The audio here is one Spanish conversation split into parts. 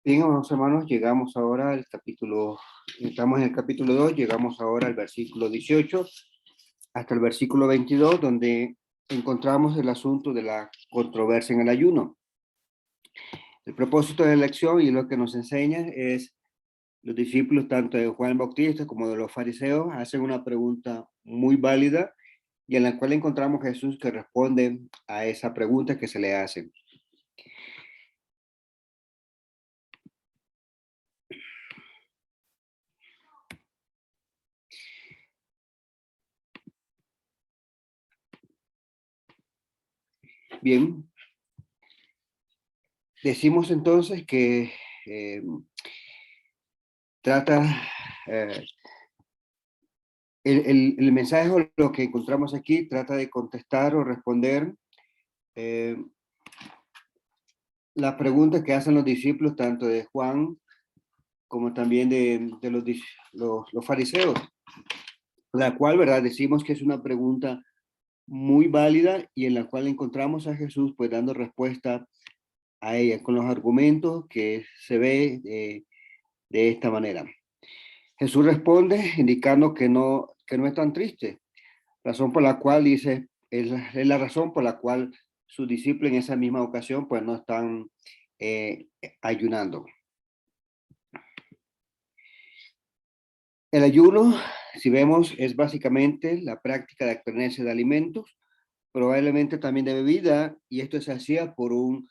Bien, amados hermanos, llegamos ahora al capítulo, estamos en el capítulo 2, llegamos ahora al versículo 18 hasta el versículo 22, donde encontramos el asunto de la controversia en el ayuno. El propósito de la lección y lo que nos enseña es los discípulos, tanto de Juan el Bautista como de los fariseos, hacen una pregunta muy válida y en la cual encontramos a Jesús que responde a esa pregunta que se le hace. Bien, decimos entonces que eh, trata, eh, el mensaje o lo que encontramos aquí trata de contestar o responder eh, las preguntas que hacen los discípulos, tanto de Juan como también de los fariseos, la cual, ¿verdad? Decimos que es una pregunta muy válida y en la cual encontramos a Jesús pues dando respuesta a ella con los argumentos que se ve de esta manera. Jesús responde indicando que no es tan triste, razón por la cual dice, es la razón por la cual sus discípulos en esa misma ocasión pues no están ayunando. El ayuno, si vemos, es básicamente la práctica de abstenerse de alimentos, probablemente también de bebida, y esto se hacía por un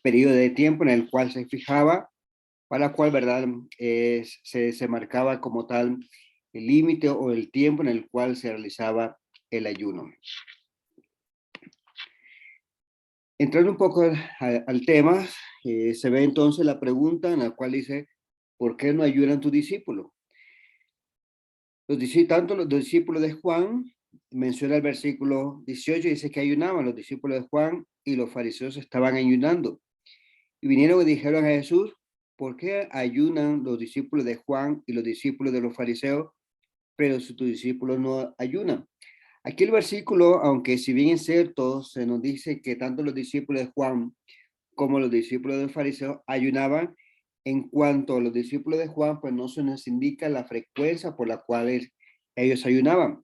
periodo de tiempo en el cual se fijaba, para la cual, ¿verdad? Se marcaba como tal el límite o el tiempo en el cual se realizaba el ayuno. Entrando un poco al tema, se ve entonces la pregunta en la cual dice, ¿por qué no ayudan tus discípulos? Tanto los discípulos de Juan, menciona el versículo 18, dice que ayunaban los discípulos de Juan y los fariseos estaban ayunando. Y vinieron y dijeron a Jesús, ¿por qué ayunan los discípulos de Juan y los discípulos de los fariseos, pero tus discípulos no ayunan? Aquí el versículo, aunque si bien es cierto, se nos dice que tanto los discípulos de Juan como los discípulos del fariseo ayunaban, en cuanto a los discípulos de Juan, pues no se nos indica la frecuencia por la cual ellos ayunaban.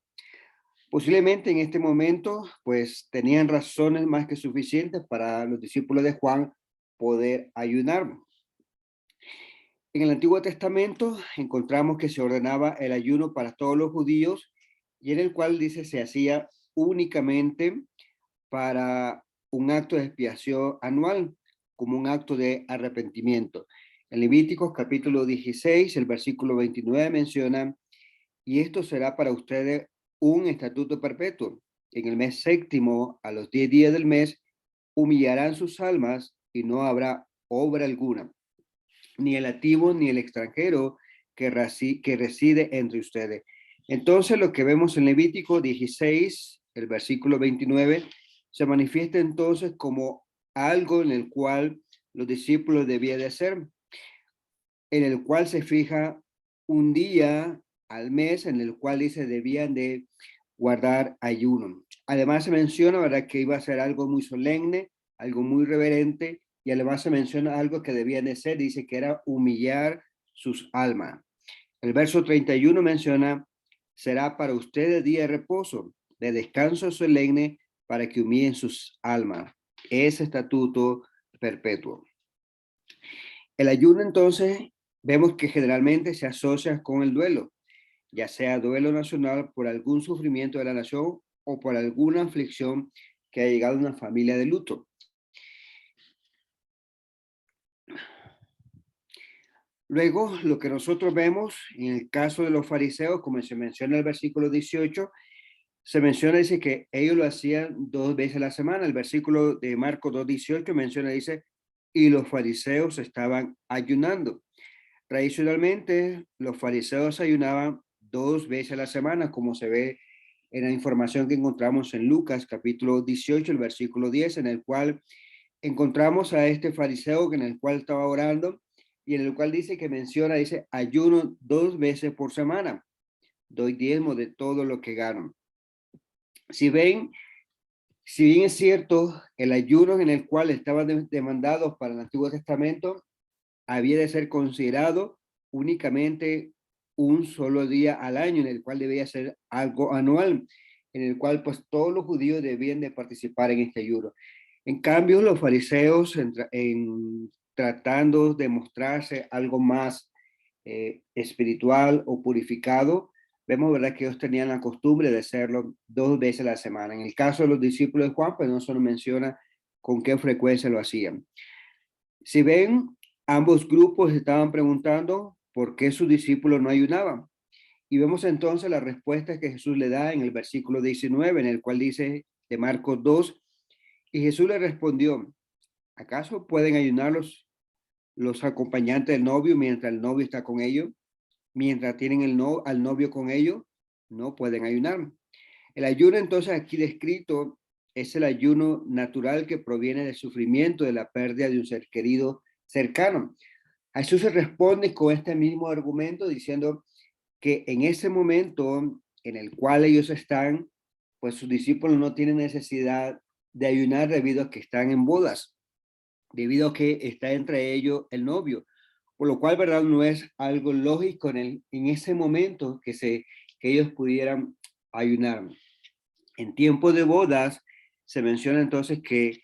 Posiblemente en este momento, pues tenían razones más que suficientes para los discípulos de Juan poder ayunar. En el Antiguo Testamento encontramos que se ordenaba el ayuno para todos los judíos y en el cual dice se hacía únicamente para un acto de expiación anual, como un acto de arrepentimiento. En Levíticos capítulo 16, el versículo 29 menciona, y esto será para ustedes un estatuto perpetuo. En el mes séptimo, a los 10 días del mes, humillarán sus almas y no habrá obra alguna, ni el nativo ni el extranjero que reside entre ustedes. Entonces lo que vemos en Levítico 16, el versículo 29, se manifiesta entonces como algo en el cual los discípulos debían de hacer, en el cual se fija un día al mes en el cual dice debían de guardar ayuno. Además se menciona, ¿verdad?, que iba a ser algo muy solemne, algo muy reverente, y además se menciona algo que debían de ser, dice que era humillar sus almas. El verso 31 menciona, será para ustedes día de reposo, de descanso solemne, para que humillen sus almas. Ese estatuto perpetuo. El ayuno entonces vemos que generalmente se asocia con el duelo, ya sea duelo nacional por algún sufrimiento de la nación o por alguna aflicción que ha llegado a una familia de luto. Luego, lo que nosotros vemos en el caso de los fariseos, como se menciona en el versículo 18, se menciona, dice que ellos lo hacían 2 veces a la semana. El versículo de Marcos 2:18 menciona, dice, y los fariseos estaban ayunando. Tradicionalmente, los fariseos ayunaban 2 veces a la semana, como se ve en la información que encontramos en Lucas capítulo 18, el versículo 10, en el cual encontramos a este fariseo en el cual estaba orando y en el cual dice que menciona, dice, ayuno 2 veces por semana, doy diezmo de todo lo que gano. Si ven, si bien es cierto, el ayuno en el cual estaban demandados para el Antiguo Testamento había de ser considerado únicamente un solo día al año, en el cual debía ser algo anual, en el cual pues todos los judíos debían de participar en este ayuno. En cambio, los fariseos, tratando de mostrarse algo más espiritual o purificado, vemos, ¿verdad?, que ellos tenían la costumbre de hacerlo 2 veces a la semana. En el caso de los discípulos de Juan, pues no se nos menciona con qué frecuencia lo hacían. Si ven, ambos grupos estaban preguntando por qué sus discípulos no ayunaban. Y vemos entonces la respuesta que Jesús le da en el versículo 19, en el cual dice de Marcos 2, y Jesús le respondió, ¿acaso pueden ayunar los acompañantes del novio mientras el novio está con ellos? Mientras tienen al novio con ellos, no pueden ayunar. El ayuno entonces aquí descrito es el ayuno natural que proviene del sufrimiento, de la pérdida de un ser querido cercano. Jesús se responde con este mismo argumento diciendo que en ese momento en el cual ellos están, pues sus discípulos no tienen necesidad de ayunar debido a que están en bodas, debido a que está entre ellos el novio, por lo cual, ¿verdad?, no es algo lógico en ese momento que ellos pudieran ayunar. En tiempo de bodas se menciona entonces que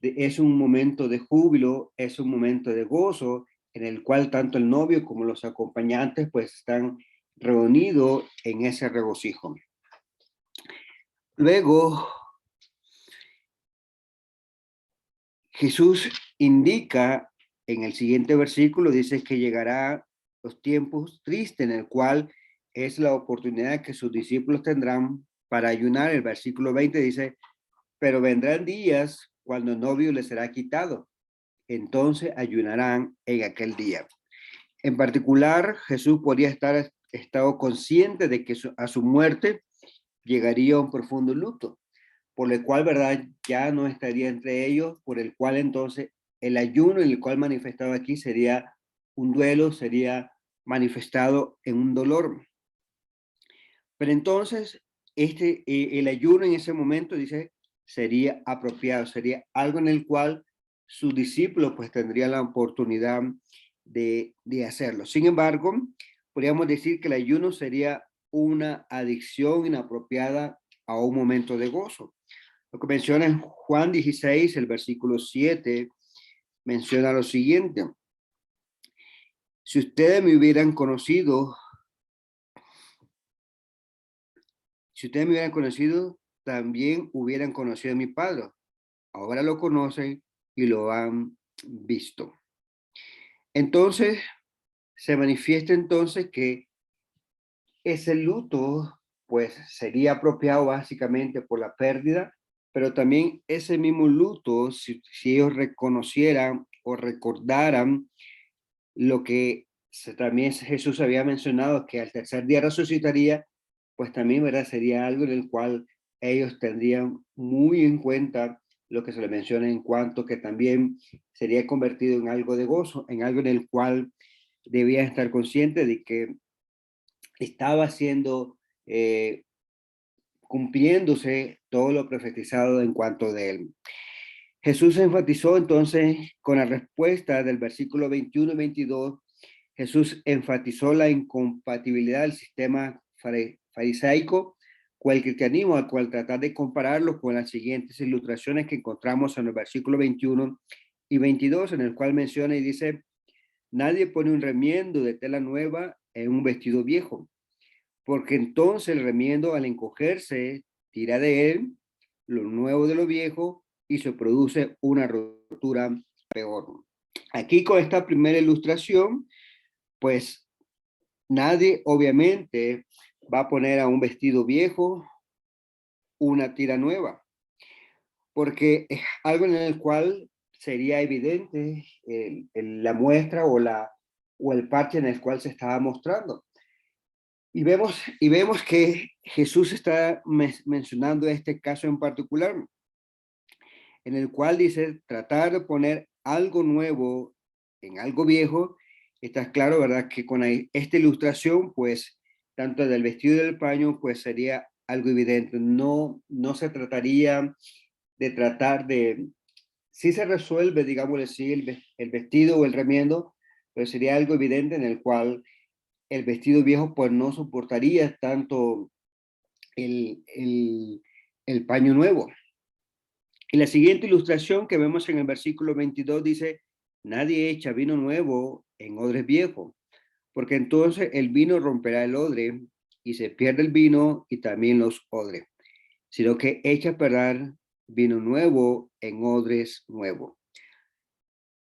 es un momento de júbilo, es un momento de gozo, en el cual tanto el novio como los acompañantes pues están reunidos en ese regocijo. Luego, Jesús indica en el siguiente versículo, dice que llegará los tiempos tristes en el cual es la oportunidad que sus discípulos tendrán para ayunar. El versículo 20 dice, pero vendrán días cuando el novio les será quitado. Entonces ayunarán en aquel día. En particular, Jesús podría estar estado consciente de que a su muerte llegaría un profundo luto, por el cual, ¿verdad?, ya no estaría entre ellos, por el cual entonces el ayuno en el cual manifestado aquí sería un duelo, sería manifestado en un dolor. Pero entonces, el ayuno en ese momento, dice, sería apropiado, sería algo en el cual sus discípulos pues tendrían la oportunidad de hacerlo. Sin embargo, podríamos decir que el ayuno sería una adicción inapropiada a un momento de gozo. Lo que menciona en Juan 16, el versículo 7, menciona lo siguiente. Si ustedes me hubieran conocido, también hubieran conocido a mi Padre. Ahora lo conocen y lo han visto. Entonces, se manifiesta entonces que ese luto, pues, sería apropiado básicamente por la pérdida, pero también ese mismo luto, si ellos reconocieran o recordaran lo que también Jesús había mencionado, que al tercer día resucitaría, pues también, ¿verdad?, sería algo en el cual ellos tendrían muy en cuenta lo que se le menciona en cuanto que también sería convertido en algo de gozo, en algo en el cual debían estar conscientes de que estaba siendo cumpliéndose todo lo profetizado en cuanto de él. Jesús enfatizó entonces con la respuesta del versículo 21 y 22, Jesús enfatizó la incompatibilidad del sistema farisaico con el cristianismo, al cual tratar de compararlo con las siguientes ilustraciones que encontramos en el versículo 21 y 22, en el cual menciona y dice, nadie pone un remiendo de tela nueva en un vestido viejo, porque entonces el remiendo al encogerse tira de él lo nuevo de lo viejo y se produce una rotura peor. Aquí con esta primera ilustración, pues nadie obviamente va a poner a un vestido viejo una tira nueva, porque es algo en el cual sería evidente la muestra o el parche en el cual se estaba mostrando. Y vemos que Jesús está mencionando este caso en particular, en el cual dice tratar de poner algo nuevo en algo viejo. Está claro, ¿verdad?, que con esta ilustración, pues, tanto del vestido y del paño, pues sería algo evidente. No se trataría de tratar de, si se resuelve, digamos así, el vestido o el remiendo, pero sería algo evidente en el cual el vestido viejo pues no soportaría tanto el, el, el paño nuevo. Y la siguiente ilustración que vemos en el versículo 22 dice, nadie echa vino nuevo en odres viejos, porque entonces el vino romperá el odre y se pierde el vino y también los odres, sino que echa a perder vino nuevo en odres nuevos.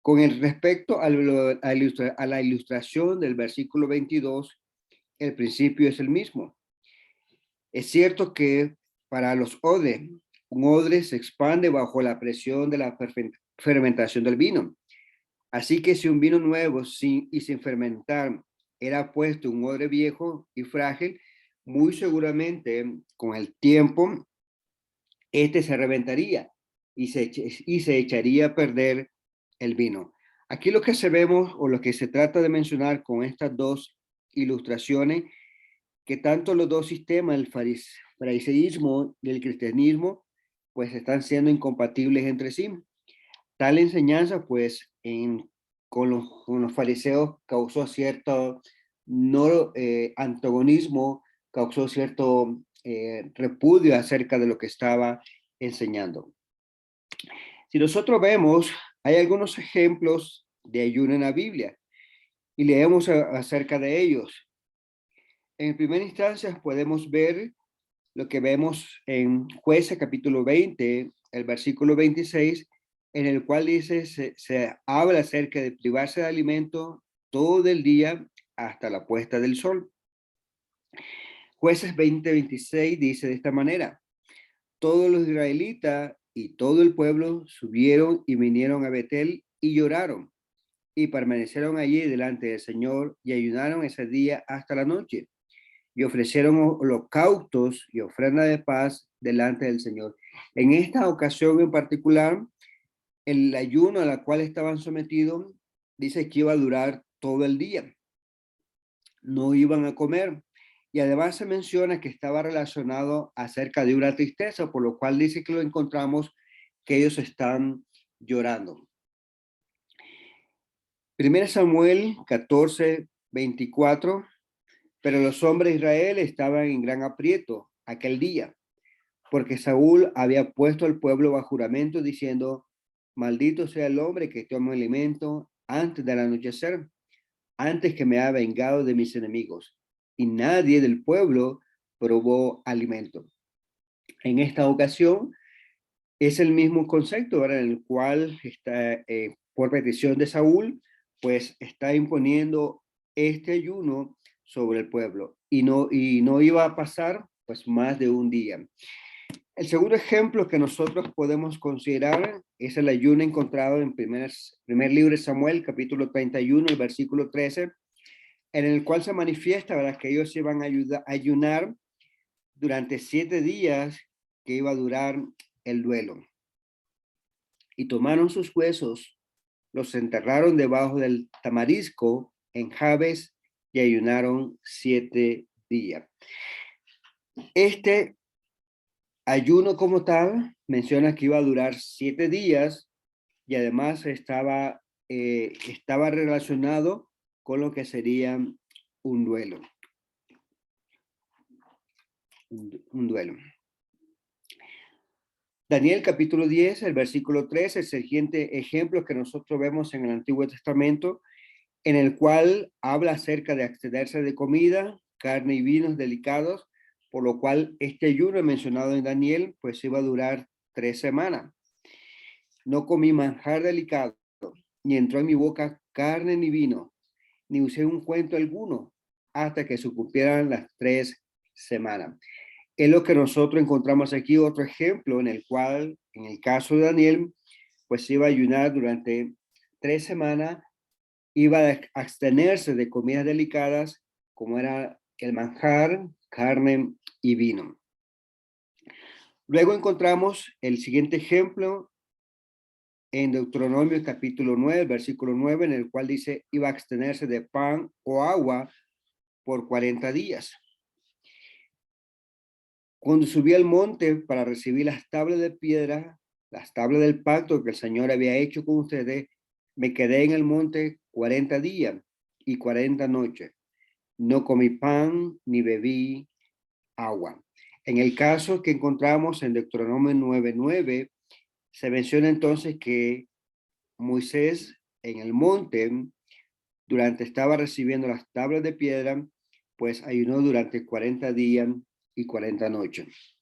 Con el respecto a la ilustración del versículo 22, el principio es el mismo. Es cierto que para los odres, un odre se expande bajo la presión de la fermentación del vino. Así que si un vino nuevo sin fermentar era puesto en un odre viejo y frágil, muy seguramente con el tiempo este se reventaría y se echaría a perder el vino. Aquí lo que se vemos o lo que se trata de mencionar con estas dos ilustraciones, que tanto los dos sistemas, el fariseísmo y el cristianismo, pues están siendo incompatibles entre sí. Tal enseñanza, pues, con los fariseos causó cierto no antagonismo, causó cierto repudio acerca de lo que estaba enseñando. Si nosotros vemos, hay algunos ejemplos de ayuno en la Biblia y leemos acerca de ellos. En primera instancia podemos ver lo que vemos en Jueces capítulo 20, el versículo 26, en el cual dice, se habla acerca de privarse de alimento todo el día hasta la puesta del sol. Jueces 20, 26 dice de esta manera, todos los israelitas y todo el pueblo subieron y vinieron a Betel y lloraron y permanecieron allí delante del Señor y ayunaron ese día hasta la noche y ofrecieron holocaustos y ofrenda de paz delante del Señor. En esta ocasión en particular, el ayuno a la cual estaban sometidos dice que iba a durar todo el día. No iban a comer. Y además se menciona que estaba relacionado acerca de una tristeza, por lo cual dice que lo encontramos que ellos están llorando. 1 Samuel 14, 24. Pero los hombres de Israel estaban en gran aprieto aquel día, porque Saúl había puesto al pueblo bajo juramento diciendo, maldito sea el hombre que tome alimento antes del anochecer, antes que me haya vengado de mis enemigos. Y nadie del pueblo probó alimento. En esta ocasión es el mismo concepto, ¿verdad? En el cual está, por petición de Saúl, pues está imponiendo este ayuno sobre el pueblo y no iba a pasar pues más de un día. El segundo ejemplo que nosotros podemos considerar es el ayuno encontrado en primer libro de Samuel, capítulo 31, el versículo 13, en el cual se manifiesta, ¿verdad?, que ellos iban a ayunar durante 7 días que iba a durar el duelo. Y tomaron sus huesos, los enterraron debajo del tamarisco en Jabes y ayunaron 7 días. Este ayuno como tal menciona que iba a durar 7 días y además estaba relacionado con lo que sería un duelo. Un duelo. Daniel capítulo 10, el versículo 3, el siguiente ejemplo que nosotros vemos en el Antiguo Testamento, en el cual habla acerca de abstenerse de comida, carne y vinos delicados, por lo cual este ayuno mencionado en Daniel, pues iba a durar 3 semanas. No comí manjar delicado, ni entró en mi boca carne ni vino, ni usé un cuento alguno, hasta que se cumplieran las 3 semanas. Es lo que nosotros encontramos aquí, otro ejemplo en el cual, en el caso de Daniel, pues iba a ayunar durante 3 semanas, iba a abstenerse de comidas delicadas como era el manjar, carne y vino. Luego encontramos el siguiente ejemplo en Deuteronomio capítulo 9, versículo 9, en el cual dice, iba a abstenerse de pan o agua por 40 días. Cuando subí al monte para recibir las tablas de piedra, las tablas del pacto que el Señor había hecho con ustedes, me quedé en el monte 40 días y 40 noches. No comí pan ni bebí agua. En el caso que encontramos en Deuteronomio 9:9, se menciona entonces que Moisés en el monte, estaba recibiendo las tablas de piedra, pues ayunó durante 40 días y 40 noches.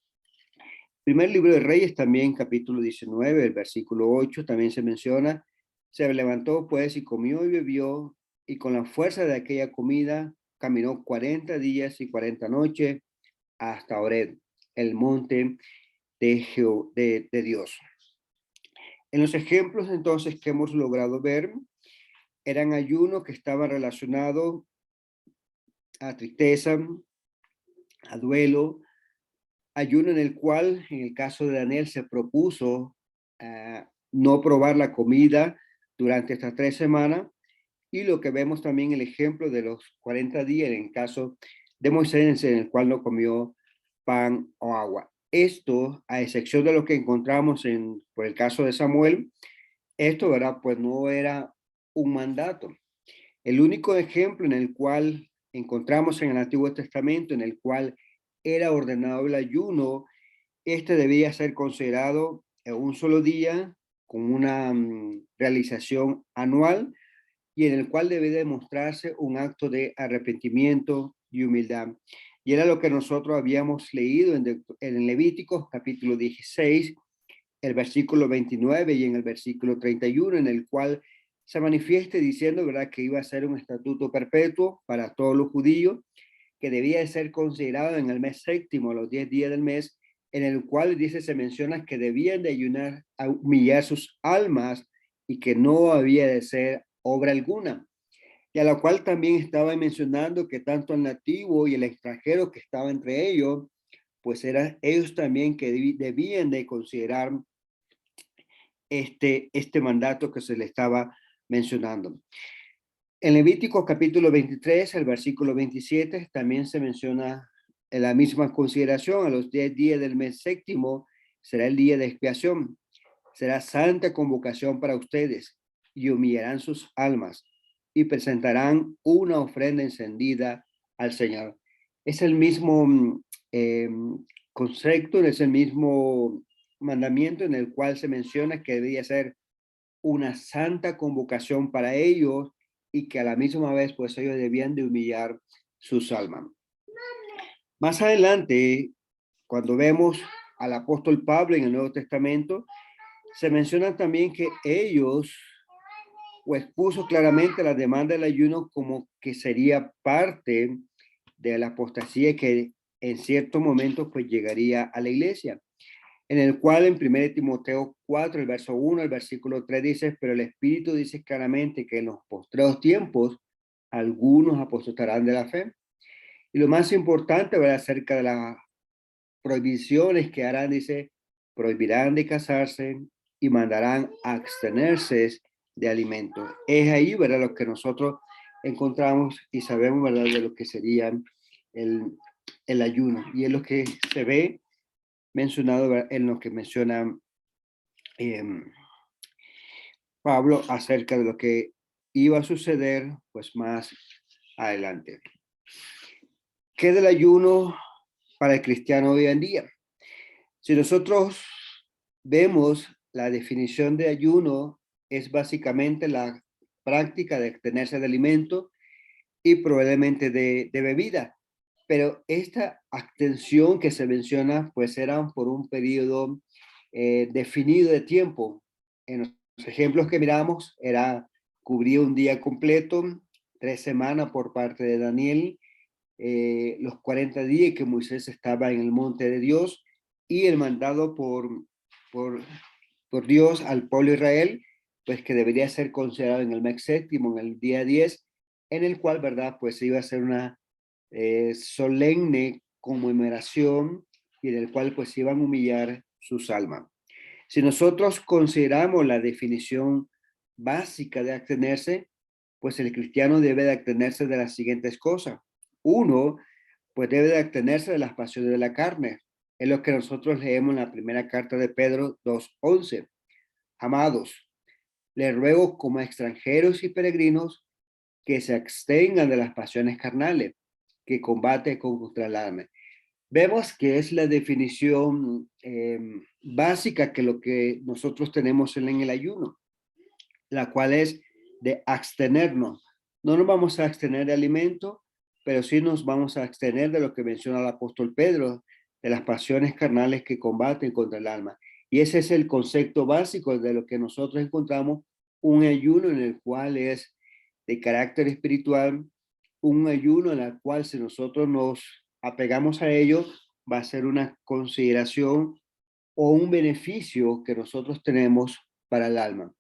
Primer libro de Reyes también, capítulo 19, el versículo 8, también se menciona, se levantó pues y comió y bebió, y con la fuerza de aquella comida caminó 40 días y 40 noches hasta Horeb, el monte de Dios. En los ejemplos entonces que hemos logrado ver, eran ayunos que estaban relacionados a tristeza, a duelo, ayuno en el cual, en el caso de Daniel, se propuso no probar la comida durante estas 3 semanas, y lo que vemos también el ejemplo de los 40 días en el caso de Moisés, en el cual no comió pan o agua. Esto, a excepción de lo que encontramos por el caso de Samuel, esto, ¿verdad? Pues no era un mandato. El único ejemplo en el cual encontramos en el Antiguo Testamento, en el cual era ordenado el ayuno, este debía ser considerado en un solo día, con una realización anual, y en el cual debe demostrarse un acto de arrepentimiento y humildad. Y era lo que nosotros habíamos leído en Levíticos capítulo 16, el versículo 29 y en el versículo 31, en el cual se manifiesta diciendo, ¿verdad?, que iba a ser un estatuto perpetuo para todos los judíos, que debía de ser considerado en el mes séptimo, los 10 días del mes, en el cual dice, se menciona que debían de ayunar a humillar sus almas y que no había de ser obra alguna. Y a la cual también estaba mencionando que tanto el nativo y el extranjero que estaba entre ellos, pues eran ellos también que debían de considerar este mandato que se le estaba mencionando. En Levítico capítulo 23, el versículo 27, también se menciona en la misma consideración, a los 10 días del mes séptimo será el día de expiación, será santa convocación para ustedes, y humillarán sus almas y presentarán una ofrenda encendida al Señor. Es el mismo concepto, es el mismo mandamiento en el cual se menciona que debía ser una santa convocación para ellos, y que a la misma vez pues ellos debían de humillar sus almas. Más adelante, cuando vemos al apóstol Pablo en el Nuevo Testamento, se menciona también que ellos pues puso claramente la demanda del ayuno como que sería parte de la apostasía que en cierto momento pues llegaría a la iglesia, en el cual en 1 Timoteo 4, el verso 1, el versículo 3 dice, pero el Espíritu dice claramente que en los postreros tiempos algunos apostatarán de la fe. Y lo más importante, ¿verdad?, acerca de las prohibiciones que harán, dice, prohibirán de casarse y mandarán a abstenerse de alimentos. Es ahí, ¿verdad?, lo que nosotros encontramos y sabemos, ¿verdad?, de lo que sería el ayuno. Y es lo que se ve mencionado, ¿verdad?, en lo que menciona Pablo acerca de lo que iba a suceder pues más adelante. ¿Qué del ayuno para el cristiano hoy en día? Si nosotros vemos la definición de ayuno, es básicamente la práctica de abstenerse de alimento y probablemente de bebida. Pero esta abstención que se menciona, pues era por un periodo definido de tiempo. En los ejemplos que miramos, cubría un día completo, 3 semanas por parte de Daniel, los 40 días que Moisés estaba en el monte de Dios, y el mandado por, por Dios al pueblo de Israel, pues que debería ser considerado en el mes séptimo, en el día 10, en el cual, ¿verdad?, pues iba a ser una solemne conmemoración, y en el cual pues iban a humillar sus almas. Si nosotros consideramos la definición básica de abstenerse, pues el cristiano debe de abstenerse de las siguientes cosas. Uno, pues debe de abstenerse de las pasiones de la carne. Es lo que nosotros leemos en la primera carta de Pedro 2:11. Amados, Les ruego como extranjeros y peregrinos que se abstengan de las pasiones carnales que combate contra el alma. Vemos que es la definición básica que lo que nosotros tenemos en el ayuno, la cual es de abstenernos. No nos vamos a abstener de alimento, pero sí nos vamos a abstener de lo que menciona el apóstol Pedro, de las pasiones carnales que combaten contra el alma. Y ese es el concepto básico de lo que nosotros encontramos, un ayuno en el cual es de carácter espiritual, un ayuno en el cual si nosotros nos apegamos a ello, va a ser una consideración o un beneficio que nosotros tenemos para el alma.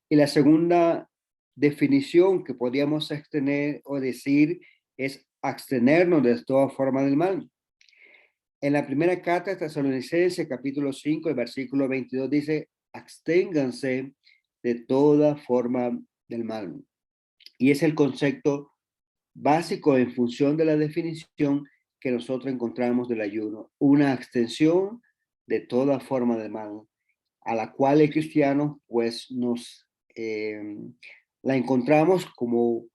Y la segunda definición que podríamos extender o decir es abstenernos de toda forma del mal. En la primera carta de Tesalonicenses, capítulo 5, el versículo 22 dice, absténganse de toda forma del mal. Y es el concepto básico en función de la definición que nosotros encontramos del ayuno, una abstención de toda forma de mal, a la cual el cristiano pues nos la encontramos como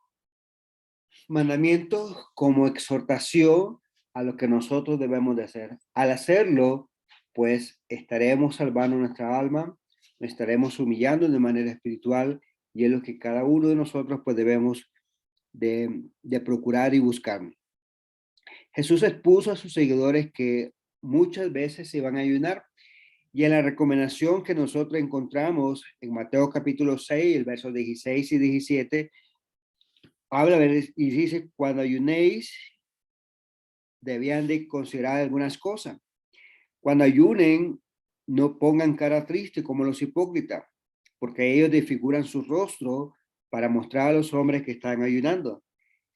mandamiento, como exhortación a lo que nosotros debemos de hacer. Al hacerlo, pues estaremos salvando nuestra alma, nos estaremos humillando de manera espiritual y es lo que cada uno de nosotros pues debemos de procurar y buscar. Jesús expuso a sus seguidores que muchas veces se iban a ayunar y en la recomendación que nosotros encontramos en Mateo capítulo 6, el verso 16 y 17, habla y dice, cuando ayunéis, debían de considerar algunas cosas. Cuando ayunen, no pongan cara triste como los hipócritas, porque ellos desfiguran su rostro para mostrar a los hombres que están ayunando.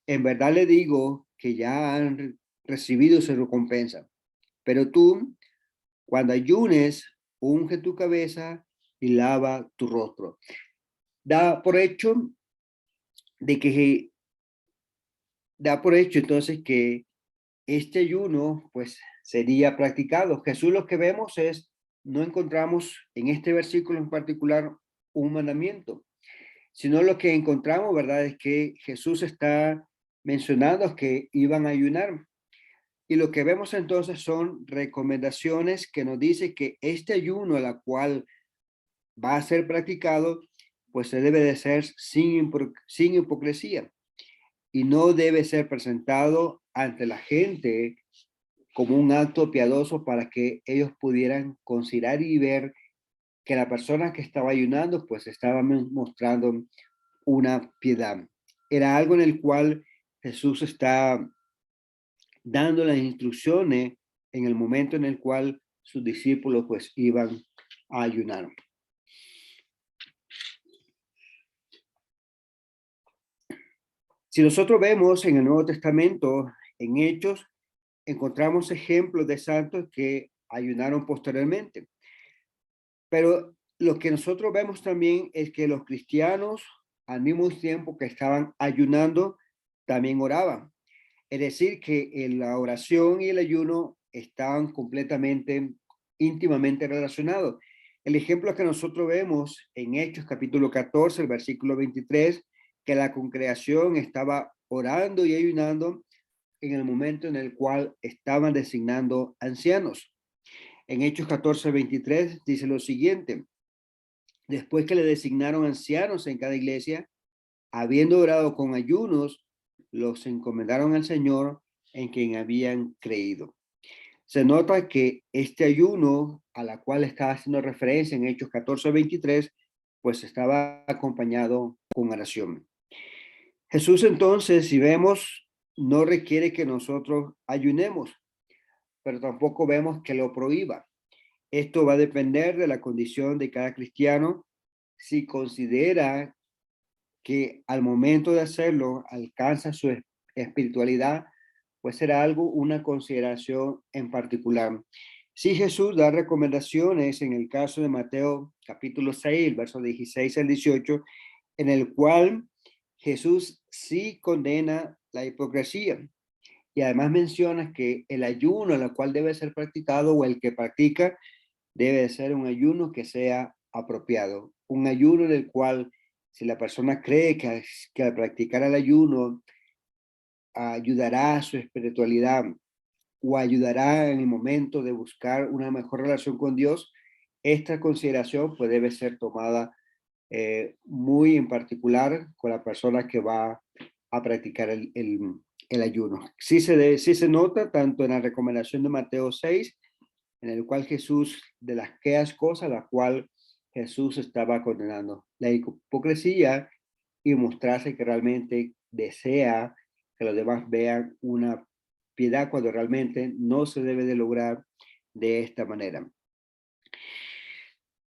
En verdad le digo que ya han recibido su recompensa. Pero tú, cuando ayunes, unge tu cabeza y lava tu rostro. Da por hecho de que da por hecho entonces que este ayuno pues sería practicado. Jesús lo que vemos es, no encontramos en este versículo en particular un mandamiento, sino lo que encontramos, ¿verdad? Es que Jesús está mencionando que iban a ayunar. Y lo que vemos entonces son recomendaciones que nos dice que este ayuno a la cual va a ser practicado, pues se debe de hacer sin hipocresía y no debe ser presentado ante la gente como un acto piadoso para que ellos pudieran considerar y ver que la persona que estaba ayunando pues estaba mostrando una piedad. Era algo en el cual Jesús está dando las instrucciones en el momento en el cual sus discípulos pues iban a ayunar. Si nosotros vemos en el Nuevo Testamento, en Hechos, encontramos ejemplos de santos que ayunaron posteriormente. Pero lo que nosotros vemos también es que los cristianos, al mismo tiempo que estaban ayunando, también oraban. Es decir, que la oración y el ayuno estaban completamente, íntimamente relacionados. El ejemplo que nosotros vemos en Hechos capítulo 14, el versículo 23, que la congregación estaba orando y ayunando en el momento en el cual estaban designando ancianos. En Hechos 14, 23 dice lo siguiente: después que le designaron ancianos en cada iglesia, habiendo orado con ayunos, los encomendaron al Señor en quien habían creído. Se nota que este ayuno a la cual estaba haciendo referencia en Hechos 14, 23, pues estaba acompañado con oración. Jesús entonces, si vemos, no requiere que nosotros ayunemos, pero tampoco vemos que lo prohíba. Esto va a depender de la condición de cada cristiano. Si considera que al momento de hacerlo alcanza su espiritualidad, pues será algo, una consideración en particular. Si Jesús da recomendaciones en el caso de Mateo capítulo 6, el verso 16 al 18, en el cual Jesús sí condena la hipocresía. Y además menciona que el ayuno, el cual debe ser practicado o el que practica, debe ser un ayuno que sea apropiado. un ayuno en el cual si la persona cree que al practicar el ayuno ayudará a su espiritualidad o ayudará en el momento de buscar una mejor relación con Dios, esta consideración pues debe ser tomada muy en particular con la persona que va a practicar el ayuno. Sí se nota tanto en la recomendación de Mateo 6, en el cual Jesús, de las aquellas cosas, la cual Jesús estaba condenando. La hipocresía y mostrarse que realmente desea que los demás vean una piedad cuando realmente no se debe de lograr de esta manera.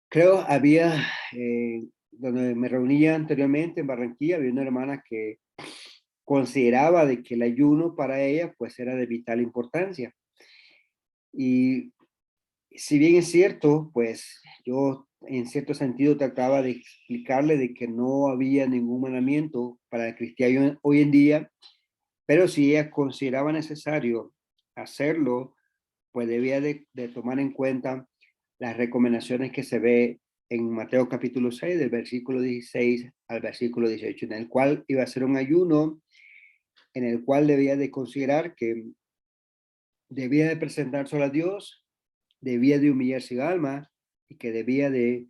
Creo donde me reunía anteriormente en Barranquilla, había una hermana que consideraba de que el ayuno para ella pues era de vital importancia. Y si bien es cierto, pues yo en cierto sentido trataba de explicarle de que no había ningún mandamiento para el cristiano hoy en día, pero si ella consideraba necesario hacerlo, pues debía de tomar en cuenta las recomendaciones que se ve en Mateo capítulo 6, del versículo 16 al versículo 18, en el cual iba a ser un ayuno, en el cual debía de considerar que debía de presentar solo a Dios, debía de humillar su alma y que debía de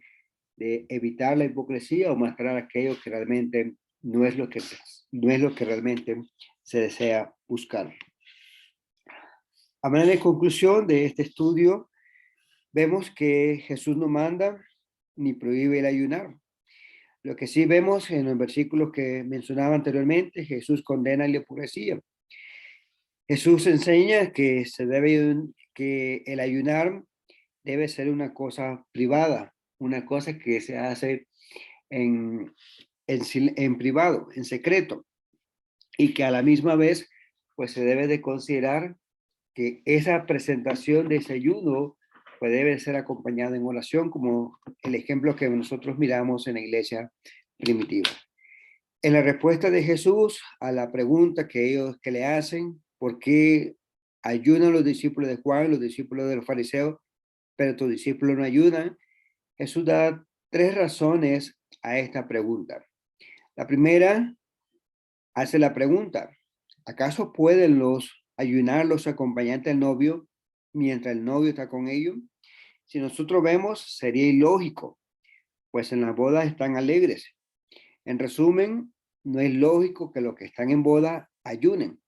evitar la hipocresía o mostrar aquello que realmente no es lo que realmente se desea buscar. A manera de conclusión de este estudio, vemos que Jesús no manda ni prohíbe el ayunar. Lo que sí vemos en los versículos que mencionaba anteriormente, Jesús condena la hipocresía. Jesús enseña que el ayunar debe ser una cosa privada, una cosa que se hace en privado, en secreto, y que a la misma vez, pues se debe de considerar que esa presentación de ese ayuno pues debe ser acompañada en oración, como el ejemplo que nosotros miramos en la iglesia primitiva. En la respuesta de Jesús a la pregunta que le hacen, ¿por qué ayunan los discípulos de Juan, los discípulos de los fariseos, pero tus discípulos no ayudan? Jesús da tres razones a esta pregunta. La primera hace la pregunta, ¿acaso pueden ayunar los acompañantes del novio mientras el novio está con ellos? Si nosotros vemos, sería ilógico, pues en las bodas están alegres. En resumen, no es lógico que los que están en boda ayunen.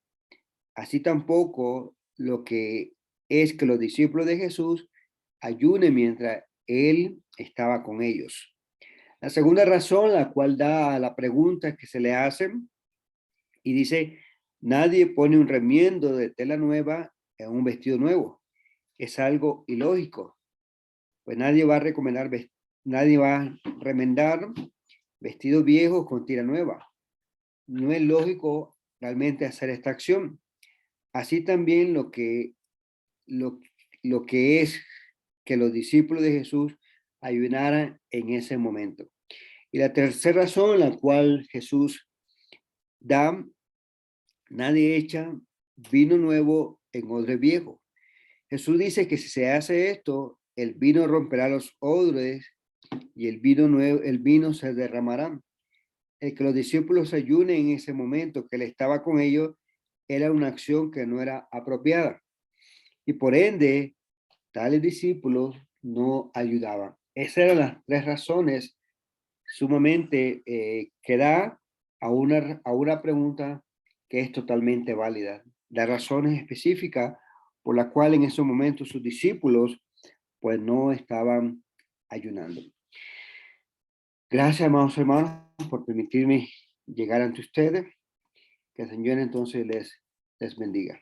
Así tampoco lo que es que los discípulos de Jesús ayunen mientras él estaba con ellos. La segunda razón, la cual da a la pregunta que se le hace, y dice, nadie pone un remiendo de tela nueva en un vestido nuevo. Es algo ilógico, pues nadie va a remendar vestido viejo con tela nueva. No es lógico realmente hacer esta acción. Así también lo que es que los discípulos de Jesús ayunaran en ese momento. Y la tercera razón, la cual Jesús da, nadie echa vino nuevo en odre viejo. Jesús dice que si se hace esto, el vino romperá los odres y el vino se derramará. El que los discípulos ayunen en ese momento que él estaba con ellos era una acción que no era apropiada. Y por ende, tales discípulos no ayudaban. Esas eran las tres razones sumamente que da a una pregunta que es totalmente válida. Las razones específicas por las cuales en ese momento sus discípulos pues no estaban ayunando. Gracias, amados hermanos, por permitirme llegar ante ustedes. Que el Señor entonces les bendiga.